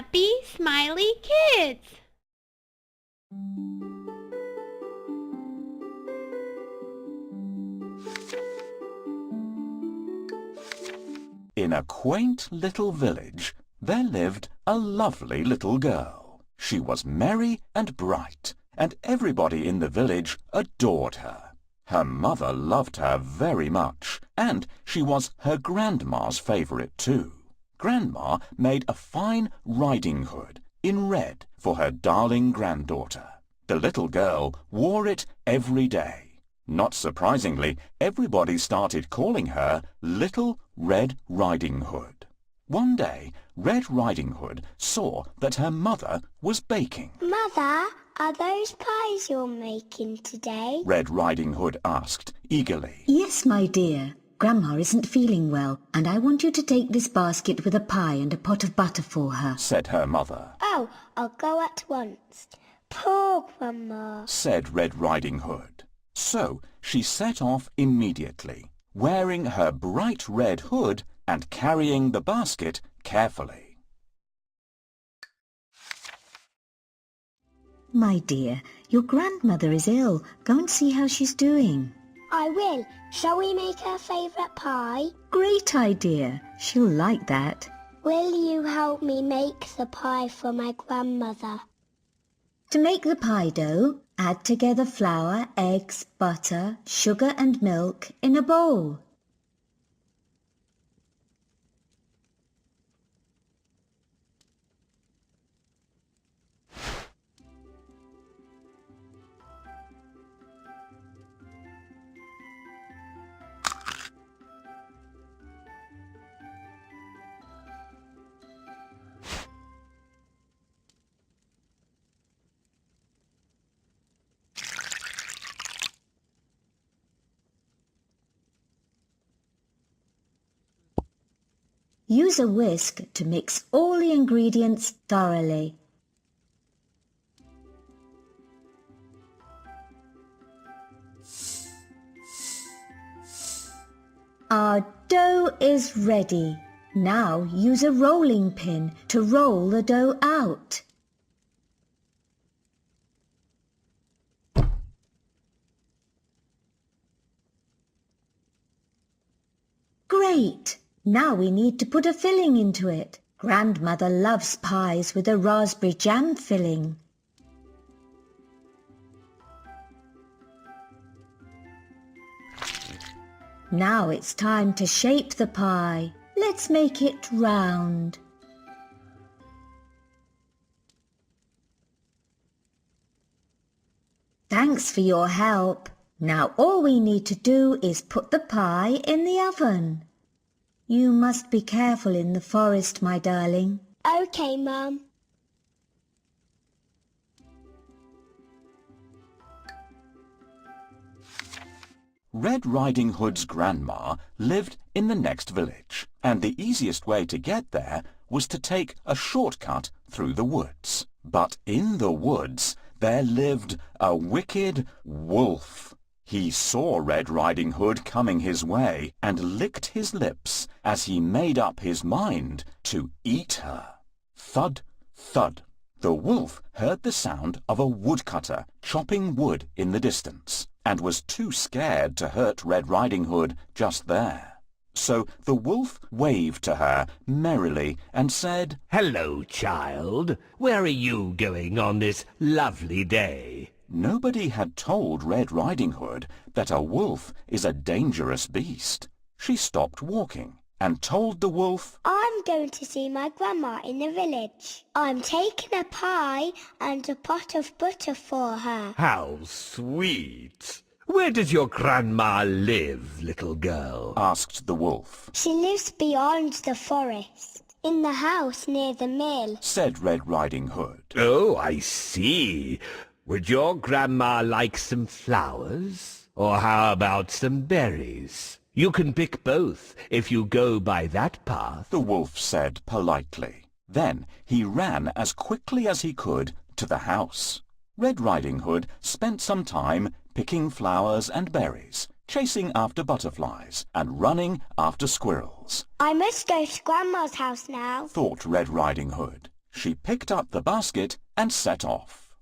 happy, smiley kids. In a quaint little village, there lived a lovely little girl. She was merry and bright, and everybody in the village adored her. Her mother loved her very much, and she was her grandma's favourite too. Grandma made a fine riding hood in red for her darling granddaughter. The little girl wore it every day. Not surprisingly, everybody started calling her Little Red Riding Hood. One day, Red Riding Hood saw that her mother was baking. Mother, are those pies you're making today? Red Riding Hood asked eagerly. Yes, my dear. Grandma isn't feeling well, and I want you to take this basket with a pie and a pot of butter for her, said her mother. Oh, I'll go at once. Poor Grandma, said Red Riding Hood. So she set off immediately, wearing her bright red hood and carrying the basket carefully. My dear, your grandmother is ill. Go and see how she's doing. I will. Shall we make her favourite pie? Great idea. She'll like that. Will you help me make the pie for my grandmother? To make the pie dough, add together flour, eggs, butter, sugar and milk in a bowl. Use a whisk to mix all the ingredients thoroughly. Our dough is ready. Now use a rolling pin to roll the dough out. Great! Now we need to put a filling into it. Grandmother loves pies with a raspberry jam filling. Now it's time to shape the pie. Let's make it round. Thanks for your help. Now all we need to do is put the pie in the oven. You must be careful in the forest, my darling. OK, Mum. Red Riding Hood's grandma lived in the next village, and the easiest way to get there was to take a shortcut through the woods. But in the woods there lived a wicked wolf. He saw Red Riding Hood coming his way and licked his lips as he made up his mind to eat her. Thud, thud. The wolf heard the sound of a woodcutter chopping wood in the distance and was too scared to hurt Red Riding Hood just there. So the wolf waved to her merrily and said, "Hello, child. Where are you going on this lovely day?" Nobody had told Red Riding Hood that a wolf is a dangerous beast. She stopped walking and told the wolf, I'm going to see my grandma in the village. I'm taking a pie and a pot of butter for her. How sweet! Where does your grandma live, little girl? asked the wolf. She lives beyond the forest, in the house near the mill, said Red Riding Hood. Oh, I see. Would your grandma like some flowers? Or how about some berries? You can pick both if you go by that path, the wolf said politely. Then he ran as quickly as he could to the house. Red Riding Hood spent some time picking flowers and berries, chasing after butterflies, and running after squirrels. I must go to Grandma's house now, thought Red Riding Hood. She picked up the basket and set off.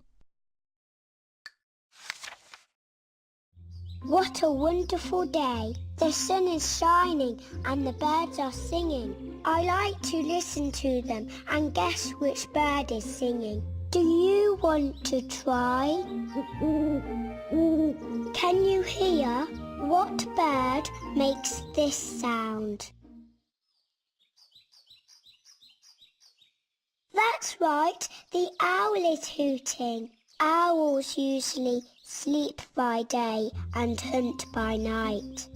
What a wonderful day. The sun is shining and the birds are singing. I like to listen to them and guess which bird is singing. Do you want to try? Can you hear? What bird makes this sound? That's right, the owl is hooting. Owls usually sleep by day and hunt by night.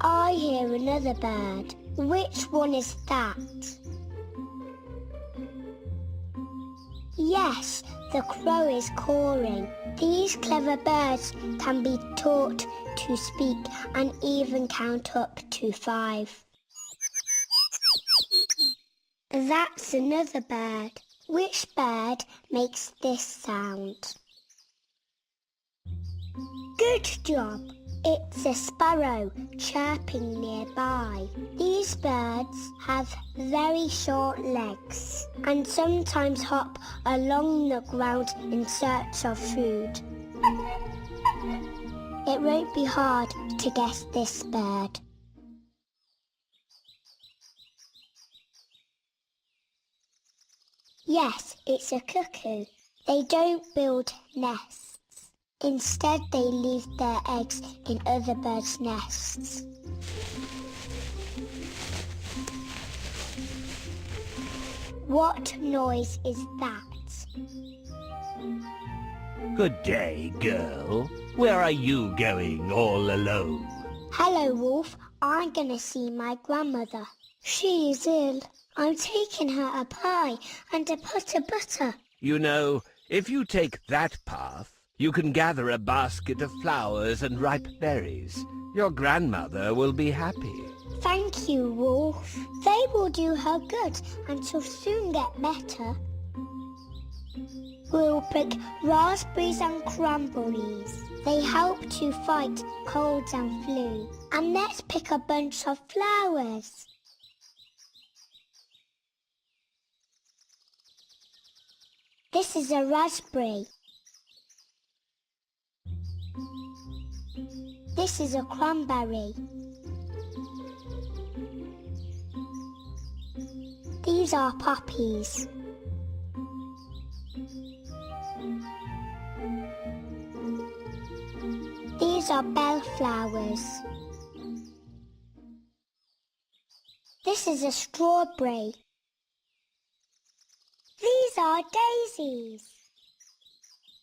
I hear another bird. Which one is that? Yes, the crow is cawing. These clever birds can be taught to speak and even count up to 5. That's another bird. Which bird makes this sound? Good job! It's a sparrow chirping nearby. These birds have very short legs and sometimes hop along the ground in search of food. It won't be hard to guess this bird. Yes, it's a cuckoo. They don't build nests. Instead, they leave their eggs in other birds' nests. What noise is that? Good day, girl. Where are you going all alone? Hello, Wolf. I'm going to see my grandmother. She is ill. I'm taking her a pie and a pot of butter. You know, if you take that path, you can gather a basket of flowers and ripe berries. Your grandmother will be happy. Thank you, Wolf. They will do her good and she'll soon get better. We'll pick raspberries and cranberries. They help to fight colds and flu. And let's pick a bunch of flowers. This is a raspberry. This is a cranberry. These are poppies. These are bellflowers. This is a strawberry. These are daisies.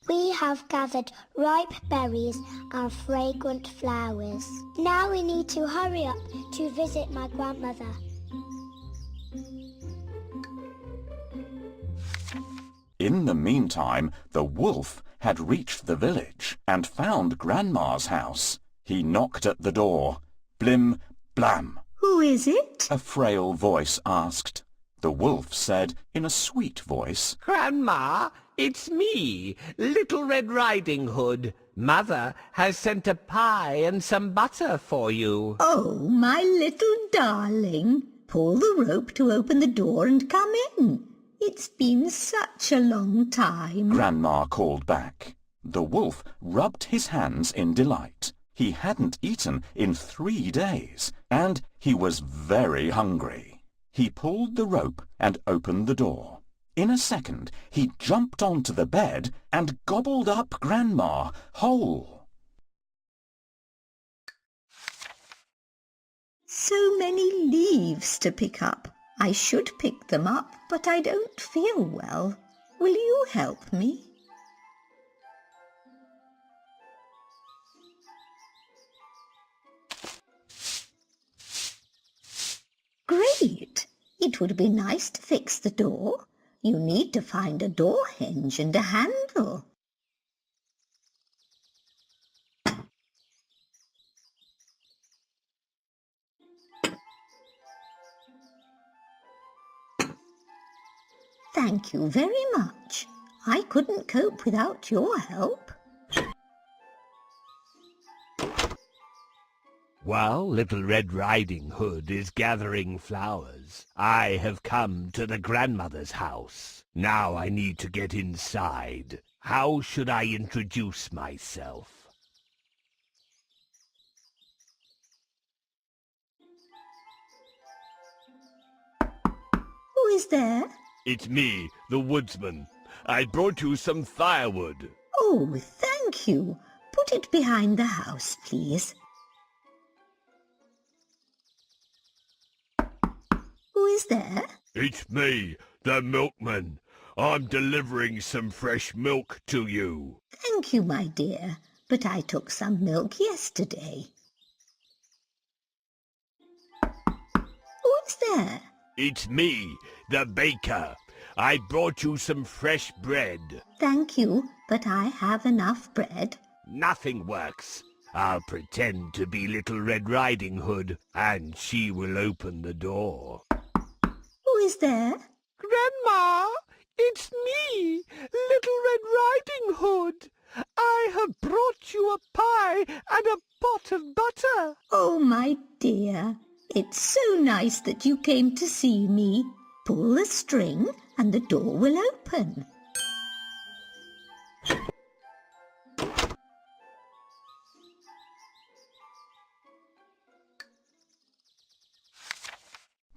We have gathered ripe berries and fragrant flowers. Now we need to hurry up to visit my grandmother. In the meantime, the wolf had reached the village and found Grandma's house. He knocked at the door. Blim, blam. Who is it? A frail voice asked. The wolf said in a sweet voice, Grandma, it's me, little Red Ridinghood. Mother has sent a pie and some butter for you. Oh, my little darling. Pull the rope to open the door and come in. It's been such a long time. Grandma called back. The wolf rubbed his hands in delight. He hadn't eaten in 3 days, and he was very hungry. He pulled the rope and opened the door. In a second, he jumped onto the bed and gobbled up Grandma whole. So many leaves to pick up. I should pick them up, but I don't feel well. Will you help me? Great! It would be nice to fix the door. You need to find a door hinge and a handle. Thank you very much. I couldn't cope without your help. While Little Red Riding Hood is gathering flowers, I have come to the grandmother's house. Now I need to get inside. How should I introduce myself? Who is there? It's me, the woodsman. I brought you some firewood. Oh, thank you. Put it behind the house, please. Who is there? It's me, the milkman. I'm delivering some fresh milk to you. Thank you, my dear, but I took some milk yesterday. Who is there? It's me, the baker. I brought you some fresh bread. Thank you, but I have enough bread. Nothing works. I'll pretend to be Little Red Riding Hood, and she will open the door. Who is there? Grandma, it's me, Little Red Riding Hood. I have brought you a pie and a pot of butter. Oh, my dear, it's so nice that you came to see me. Pull the string and the door will open.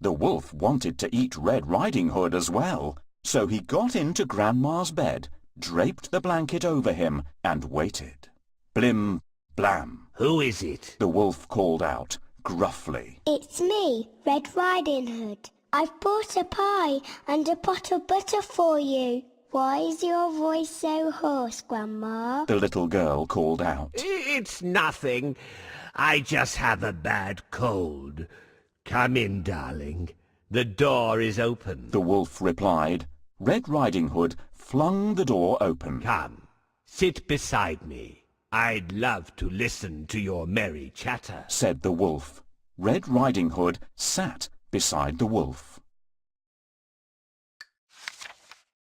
The wolf wanted to eat Red Riding Hood as well, so he got into Grandma's bed, draped the blanket over him, and waited. Blim, blam, Who is it? the wolf called out, gruffly. It's me, Red Riding Hood. I've brought a pie and a pot of butter for you. Why is your voice so hoarse, Grandma? The little girl called out. It's nothing. I just have a bad cold. Come in, darling. The door is open. The wolf replied. Red Riding Hood flung the door open. Come, sit beside me. I'd love to listen to your merry chatter, said the wolf. Red Riding Hood sat beside the wolf.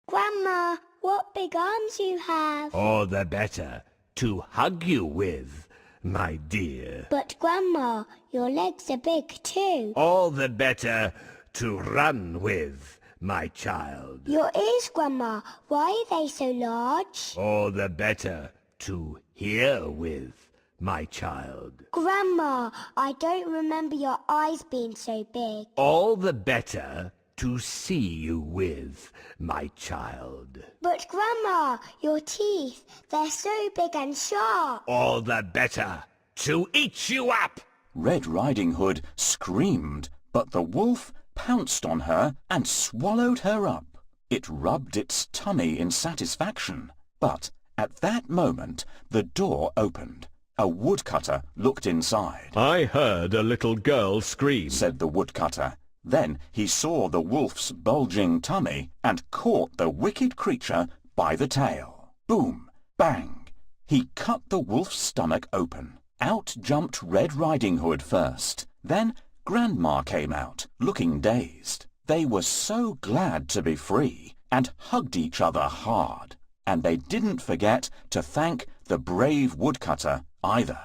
Grandma, what big arms you have. All the better to hug you with, my dear. But Grandma, your legs are big too. All the better to run with, my child. Your ears, Grandma, why are they so large? All the better to hear with, my child. Grandma, I don't remember your eyes being so big. All the better to see you with, my child. But Grandma, your teeth, they're so big and sharp. All the better to eat you up. Red Riding Hood screamed, but the wolf pounced on her and swallowed her up. It rubbed its tummy in satisfaction, but at that moment the door opened. A woodcutter looked inside. I heard a little girl scream, said the woodcutter. Then he saw the wolf's bulging tummy and caught the wicked creature by the tail. Boom! Bang! He cut the wolf's stomach open. Out jumped Red Riding Hood first. Then Grandma came out, looking dazed. They were so glad to be free and hugged each other hard. And they didn't forget to thank the brave woodcutter either.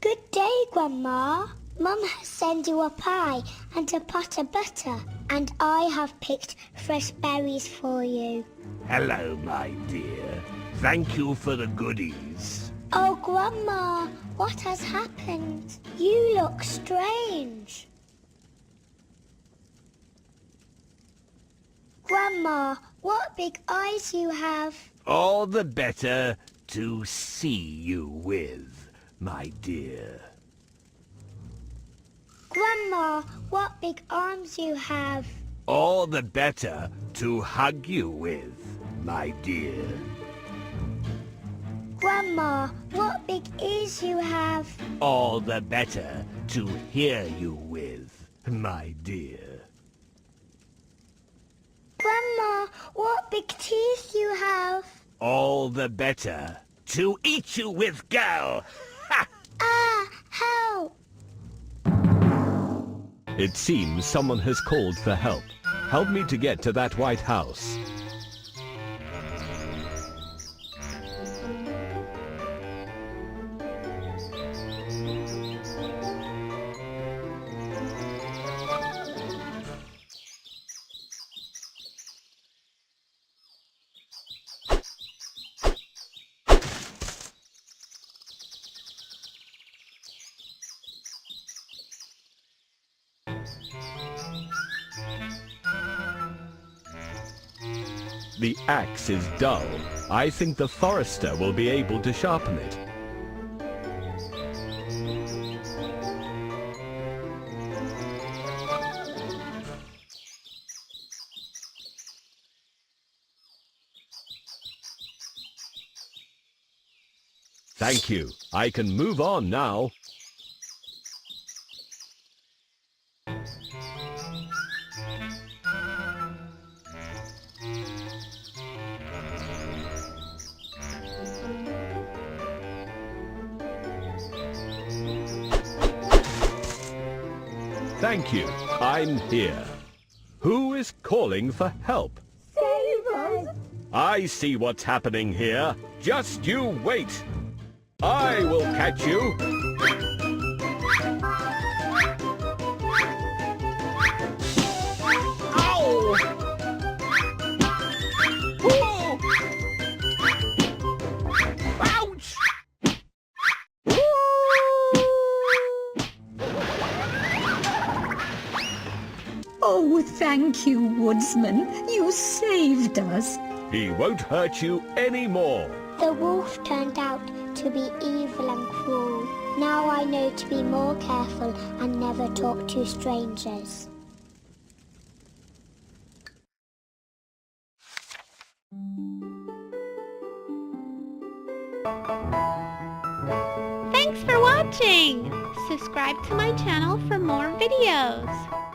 Good day, Grandma. Mum has sent you a pie and a pot of butter, and I have picked fresh berries for you. Hello, my dear. Thank you for the goodies. Oh, Grandma, what has happened? You look strange. Grandma, what big eyes you have. All the better to see you with, my dear. Grandma, what big arms you have. All the better to hug you with, my dear. Grandma, what big ears you have. All the better to hear you with, my dear. Grandma, what big teeth you have. All the better to eat you with, girl. Ha! Ah, help! It seems someone has called for help. Help me to get to that White House. The axe is dull. I think the forester will be able to sharpen it. Thank you. I can move on now. Thank you. I'm here. Who is calling for help? Save us! I see what's happening here. Just you wait. I will catch you. Ow! Whoa! Ouch! Oh, thank you, woodsman. You saved us. He won't hurt you anymore. The wolf turned out to be evil and cruel. Now I know to be more careful and never talk to strangers. Thanks for watching! Subscribe to my channel for more videos.